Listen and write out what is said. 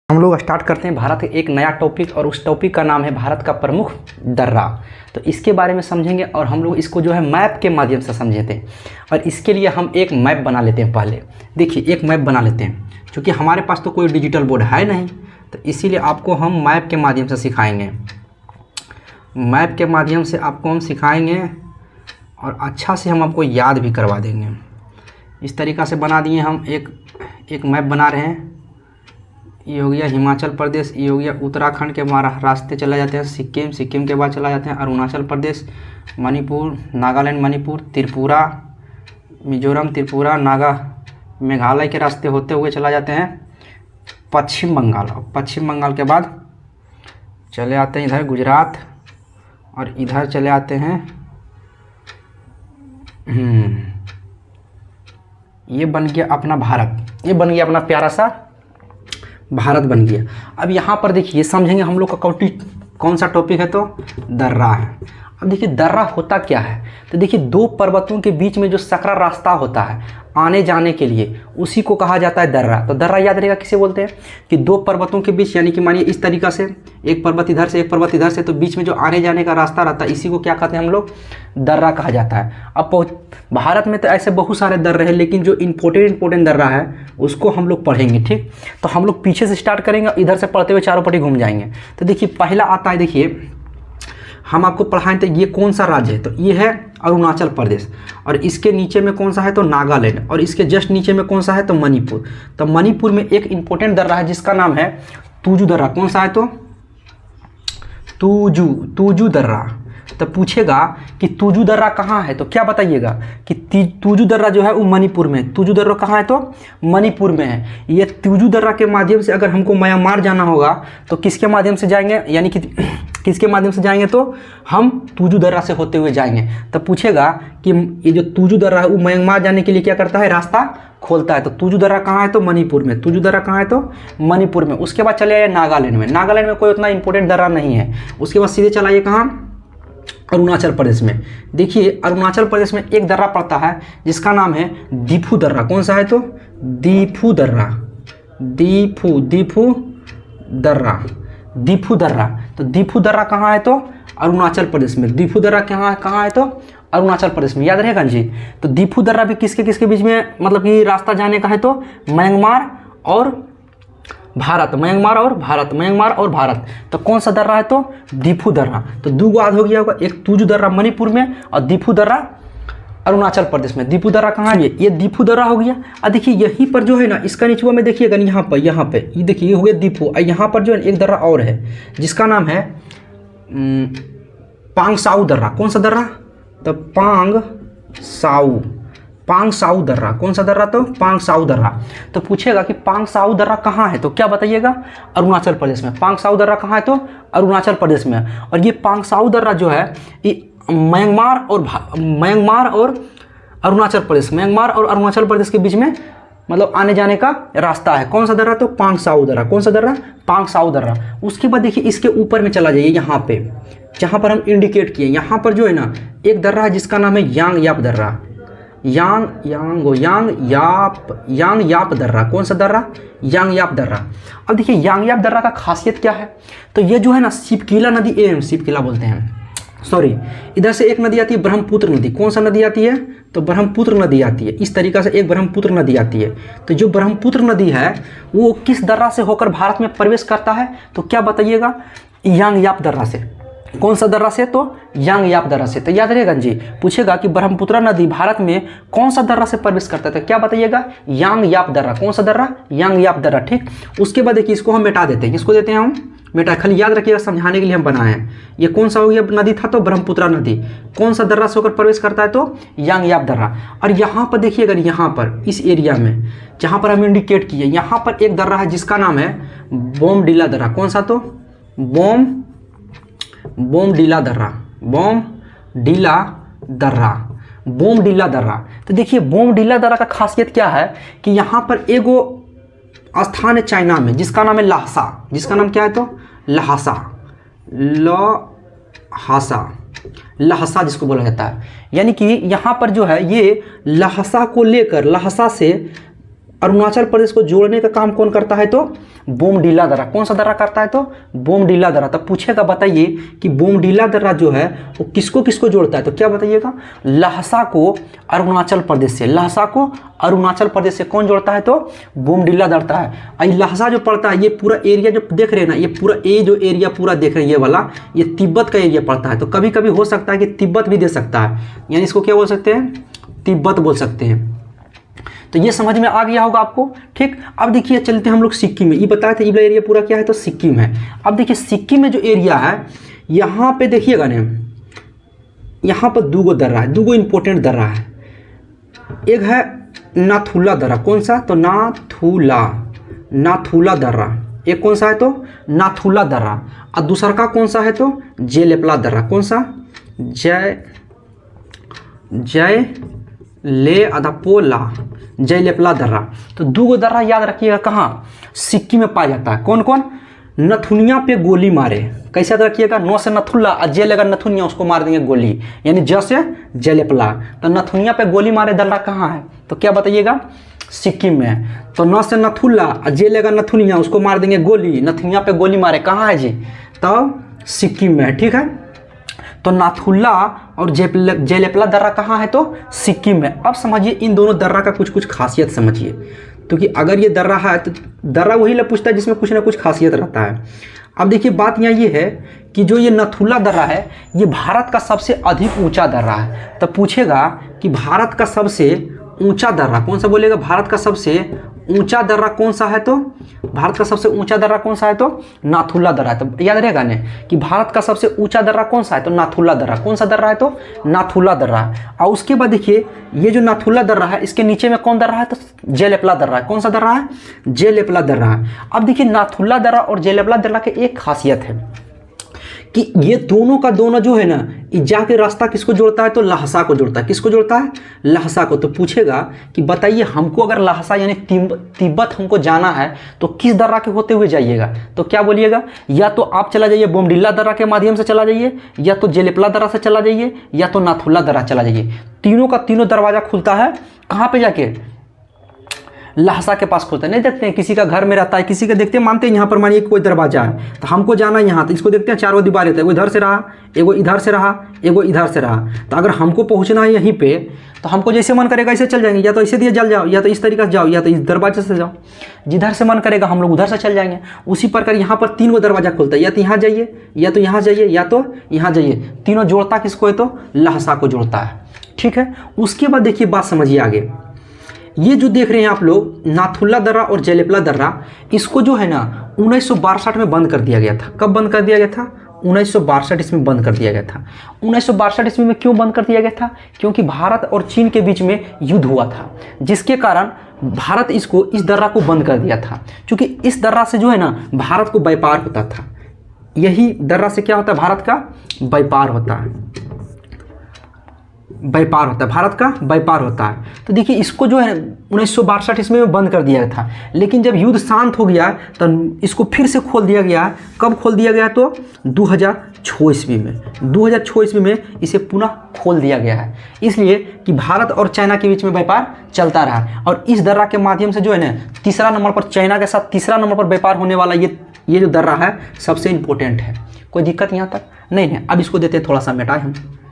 हम लोग स्टार्ट करते हैं भारत के एक नया टॉपिक और उस टॉपिक का नाम है भारत का प्रमुख दर्रा। तो इसके बारे में समझेंगे और हम लोग इसको जो है मैप के माध्यम से समझे थे। और इसके लिए हम एक मैप बना लेते हैं। पहले देखिए एक मैप बना लेते हैं, क्योंकि हमारे पास तो कोई डिजिटल बोर्ड है नहीं, तो इसीलिए आपको हम मैप के माध्यम से सिखाएंगे। मैप के माध्यम से आपको हम सिखाएंगे और अच्छा से हम आपको याद भी करवा देंगे। इस तरीक़ा से बना दिए हम एक मैप बना रहे हैं। ये हो गया हिमाचल प्रदेश, ये हो गया उत्तराखंड के रास्ते चले जाते हैं सिक्किम के बाद चला जाते हैं अरुणाचल प्रदेश, मणिपुर, नागालैंड, मणिपुर, त्रिपुरा, मिजोरम, त्रिपुरा, मेघालय के रास्ते होते हुए चला जाते हैं पश्चिम बंगाल। और पश्चिम बंगाल के बाद चले आते हैं इधर गुजरात और इधर चले आते हैं ये बन गया अपना भारत, ये बन गया अपना प्यारा सा भारत बन गया। अब यहाँ पर देखिए समझेंगे हम लोग का कौन सा टॉपिक है, तो दर्रा है। अब देखिए दर्रा होता क्या है, तो देखिए दो पर्वतों के बीच में जो सकरा रास्ता होता है आने जाने के लिए, उसी को कहा जाता है दर्रा। तो दर्रा याद रहेगा किसे बोलते हैं कि दो पर्वतों के बीच, यानी कि मानिए इस तरीक़ा से एक पर्वत इधर से एक पर्वत इधर से, तो बीच में जो आने जाने का रास्ता रहता है इसी को क्या कहते हैं हम लोग, दर्रा कहा जाता है। अब भारत में तो ऐसे बहुत सारे दर्रे हैं, लेकिन जो इम्पोर्टेंट दर्रा है उसको हम लोग पढ़ेंगे। ठीक, तो हम लोग पीछे से स्टार्ट करेंगे, इधर से पढ़ते हुए चारों पट्टी घूम जाएंगे। तो देखिए पहला आता है, देखिए हम आपको पढ़ाएं तो ये कौन सा राज्य है, तो ये है अरुणाचल प्रदेश, और इसके नीचे में कौन सा है तो नागालैंड, और इसके जस्ट नीचे में कौन सा है तो मणिपुर। तो मणिपुर में एक इम्पोर्टेंट दर्रा है जिसका नाम है तुजू दर्रा। कौन सा है तो तुजू दर्रा। तो पूछेगा कि तुजू दर्रा कहाँ है, तो क्या बताइएगा कि तुजू दर्रा जो है वो मणिपुर में। तुजू दर्रा कहाँ है तो मणिपुर में है। ये तुजू दर्रा के माध्यम से अगर हमको म्यांमार जाना होगा तो किसके माध्यम से जाएंगे, यानी कि किसके माध्यम से जाएंगे, तो हम तुजू दर्रा से होते हुए जाएंगे। तो पूछेगा कि ये जो तुजू दर्रा है वो म्यांमार जाने के लिए क्या करता है, रास्ता खोलता है। तो तुजू दर्रा कहाँ है तो मणिपुर में। तुजू दर्रा कहाँ है तो मणिपुर में। उसके बाद चले आइए नागालैंड में। नागालैंड में कोई उतना इंपॉर्टेंट दर्रा नहीं है। उसके बाद सीधे चलाइए कहाँ, अरुणाचल प्रदेश में। देखिए अरुणाचल प्रदेश में एक दर्रा पड़ता है जिसका नाम है दीफू दर्रा। कौन सा है तो दीफू दर्रा। दीफू दर्रा। तो दीफू दर्रा कहाँ है तो अरुणाचल प्रदेश में। दीफू दर्रा कहाँ है तो अरुणाचल प्रदेश में, याद रहेगा जी। तो दीफू दर्रा भी किसके बीच में मतलब कि रास्ता जाने का है तो म्यांमार और भारत। तो कौन सा दर्रा है तो दीफू दर्रा। तो दो याद हो गया होगा, एक तुजू दर्रा मणिपुर में और दीफू दर्रा अरुणाचल प्रदेश में। दीफू दर्रा कहाँ है, ये दीफू दर्रा हो गया। अब देखिए यहीं पर जो है ना, इसका निचुआ में देखिएगा यहाँ पे ये देखिए ये हो गया दीफू। और यहाँ पर जो है एक दर्रा और है जिसका नाम है पांगसाऊ दर्रा। कौन सा दर्रा तो पांगसाऊ दर्रा। कौन सा दर्रा तो पांगसाऊ दर्रा। तो पूछेगा कि पांगसाऊ दर्रा कहाँ है, तो क्या बताइएगा, अरुणाचल प्रदेश में। पांगसाऊ दर्रा कहाँ है तो अरुणाचल प्रदेश में। और ये पांगसाऊ दर्रा जो है ये म्यांमार और अरुणाचल प्रदेश के बीच में मतलब आने जाने का रास्ता है। कौन सा दर्रा तो पांगसाऊ दर्रा। कौन सा दर्रा पांगसाऊ दर्रा। उसके बाद देखिए इसके ऊपर में चला जाइए, यहाँ पे जहाँ पर हम इंडिकेट किए, यहाँ पर जो है ना एक दर्रा है जिसका नाम है यांग दर्रा। यांग याप दर्रा। कौन सा दर्रा यांग याप दर्रा। अब देखिए यांग याप दर्रा का खासियत क्या है, तो ये जो है ना सिपकीला नदी, सिपकीला बोलते हैं सॉरी, इधर से एक नदी आती है ब्रह्मपुत्र नदी। कौन सा नदी आती है तो ब्रह्मपुत्र नदी आती है। इस तरीक़ा से एक ब्रह्मपुत्र नदी आती है। तो जो ब्रह्मपुत्र नदी है वो किस दर्रा से होकर भारत में प्रवेश करता है, तो क्या बताइएगा, यांग याप दर्रा से। कौन सा दर्रा से तो यांग याप दर्रा से। तो याद रहेगा जी, पूछेगा कि ब्रह्मपुत्र नदी भारत में कौन सा दर्रा से प्रवेश करता है, तो क्या बताइएगा, यांग याप दर्रा। कौन सा दर्रा यांग याप दर्रा। ठीक, उसके बाद देखिए इसको हम मिटा देते हैं। किसको देते हैं हम मिटा, खाली याद रखिएगा, समझाने के लिए हम बनाए हैं। ये कौन सा हो गया नदी था तो ब्रह्मपुत्र नदी। कौन सा दर्रा से होकर प्रवेश करता है तो यांग याप दर्रा। और यहाँ पर देखिए अगर यहाँ पर इस एरिया में जहाँ पर हम इंडिकेट किए, यहाँ पर एक दर्रा है जिसका नाम है बोमडिला दर्रा। कौन सा तो बोमडिला दर्रा। तो देखिए बोमडिला दर्रा का खासियत क्या है कि यहाँ पर एगो स्थान है चाइना में जिसका नाम है ल्हासा। जिसका नाम क्या है तो ल्हासा जिसको बोला जाता है। यानी कि यहाँ पर जो है ये ल्हासा को लेकर, ल्हासा से अरुणाचल प्रदेश को जोड़ने का काम कौन करता है? तो बोमडिला दर्रा। कौन सा दर्रा करता है? तो बोमडिला दर्रा। तब पूछेगा बताइए कि बोमडिला दर्रा जो है वो किसको किसको जोड़ता है? तो क्या बताइएगा? लहसा को अरुणाचल प्रदेश से। लहसा को अरुणाचल प्रदेश से कौन जोड़ता है? तो बोमडिला दर्रा है। लहसा जो पड़ता है, ये पूरा एरिया जो देख रहे हैं ना, ये पूरा जो एरिया पूरा देख रहे हैं ये वाला, ये तिब्बत का एरिया पड़ता है। तो कभी कभी हो सकता है कि तिब्बत भी दे सकता है, यानी इसको क्या बोल सकते हैं? तिब्बत बोल सकते हैं। तो ये समझ में आ गया होगा आपको, ठीक। अब देखिए चलते हैं हम लोग सिक्किम में। ये बताया था ये वाला एरिया पूरा क्या है? तो सिक्किम है। अब देखिए सिक्किम में जो एरिया है, यहाँ पे देखिएगा ना, यहाँ पर दो दर्रा है, दो इंपॉर्टेंट दर्रा है। एक है नाथुला दर्रा। कौन सा? तो नाथुला दर्रा। एक कौन सा है? तो नाथुला दर्रा। और दूसरा का कौन सा है? तो जेलेपला दर्रा। कौन सा? जयलेपला दर्रा। तो दो दर्रा याद रखिएगा, कहाँ? सिक्किम में पाया जाता है। कौन कौन? नथुनिया पे गोली मारे। कैसे याद रखिएगा? नो से नथुल्ला और जे लगा नथुनिया, उसको मार देंगे गोली, यानी ज से जयलेपला। तो नथुनिया पे गोली मारे दर्रा कहाँ है? तो क्या बताइएगा? सिक्किम में। तो न से नथुल्ला और जे लगा नथुनिया, उसको मार देंगे गोली। नथुनिया पे गोली मारे कहाँ है जी? तो सिक्किम में है, ठीक है। तो नाथुला और जयलेपला दर्रा कहाँ है? तो सिक्किम में। अब समझिए इन दोनों दर्रा का कुछ कुछ खासियत समझिए, क्योंकि अगर ये दर्रा है तो दर्रा वही पूछता है जिसमें कुछ ना कुछ खासियत रहता है। अब देखिए बात यहाँ ये है कि जो ये नाथुला दर्रा है, ये भारत का सबसे अधिक ऊंचा दर्रा है। तब पूछेगा कि भारत का सबसे ऊंचा दर्रा कौन सा? बोलेगा भारत का सबसे ऊंचा दर्रा कौन सा है? तो भारत का सबसे ऊंचा दर्रा कौन सा है? तो नाथुला दर्रा है। तो याद रहेगा ना कि भारत का सबसे ऊंचा दर्रा कौन सा है? तो नाथुला दर्रा। कौन सा दर्रा है? तो नाथुला दर्रा। और उसके बाद देखिए ये जो नाथुला दर्रा है, इसके नीचे में कौन दर्रा है? तो जयलेपला दर्रा है। कौन सा दर्रा है? जयलेपला दर्रा है। अब देखिए नाथुला दर्रा और जयलेपला दर्रा की एक खासियत है कि ये दोनों का दोनों जो है ना, ये जाके रास्ता किसको जोड़ता है? तो लहसा को जोड़ता है। किसको जोड़ता है? लहसा को। तो पूछेगा कि बताइए हमको अगर लहसा यानी तिब्बत हमको जाना है तो किस दर्रा के होते हुए जाइएगा? तो क्या बोलिएगा? या तो आप चला जाइए बोमडिला दर्रा के माध्यम से चला जाइए, या तो जयलेपला दर्रा से चला जाइए, या तो नाथुला दर्रा चला जाइए। तीनों का तीनों दरवाजा खुलता है कहाँ पे? जाके लहसा के पास खुलता है। नहीं देखते हैं किसी का घर में रहता है, किसी का देखते हैं मानते हैं यहाँ पर मानिए कोई दरवाजा है तो हमको जाना है यहाँ, तो इसको देखते हैं चारों दीवार रहता है, एगो इधर से रहा, एगो इधर से रहा, एगो इधर से रहा। तो अगर हमको पहुँचना है यहीं पे तो हमको जैसे मन करेगा ऐसे चल जाएंगे, या तो ऐसे दिए जल जाओ, या तो इस तरीके से जाओ, या तो इस दरवाजे से जाओ। जिधर से मन करेगा हम लोग उधर से चल जाएंगे। उसी प्रकार यहाँ पर तीन गो दरवाजा खुलता है, या तो यहाँ जाइए, या तो यहाँ जाइए, या तो यहाँ जाइए। तीनों जोड़ता किसको है? तो लहसा को जोड़ता है, ठीक है। उसके बाद देखिए बात समझिए आगे, ये जो देख रहे हैं आप लोग नाथुला दर्रा और जयलेपला दर्रा, इसको जो है ना 1962 में बंद कर दिया गया था। कब बंद कर दिया गया था? 1962 ईस्वी में बंद कर दिया गया था। 1962 ईस्वी में क्यों बंद कर दिया गया था? क्योंकि भारत और चीन के बीच में युद्ध हुआ था, जिसके कारण भारत इस दर्रा को बंद कर दिया था। क्योंकि इस दर्रा से जो है ना भारत को व्यापार होता था। यही दर्रा से क्या होता है? भारत का व्यापार होता है, व्यापार होता है, भारत का व्यापार होता है। तो देखिए इसको जो है 1962 ईस्वी में बंद कर दिया गया था, लेकिन जब युद्ध शांत हो गया तो इसको फिर से खोल दिया गया। कब खोल दिया गया? तो 2006 ईस्वी में। 2006 ईस्वी में इसे पुनः खोल दिया गया है, इसलिए कि भारत और चाइना के बीच में व्यापार चलता रहा। और इस दर्रा के माध्यम से जो है ना तीसरा नंबर पर, चाइना के साथ तीसरा नंबर पर व्यापार होने वाला ये जो दर्रा है सबसे इंपॉर्टेंट है। कोई दिक्कत यहाँ तक नहीं है। अब इसको देते हैं थोड़ा सा मिटाए हम।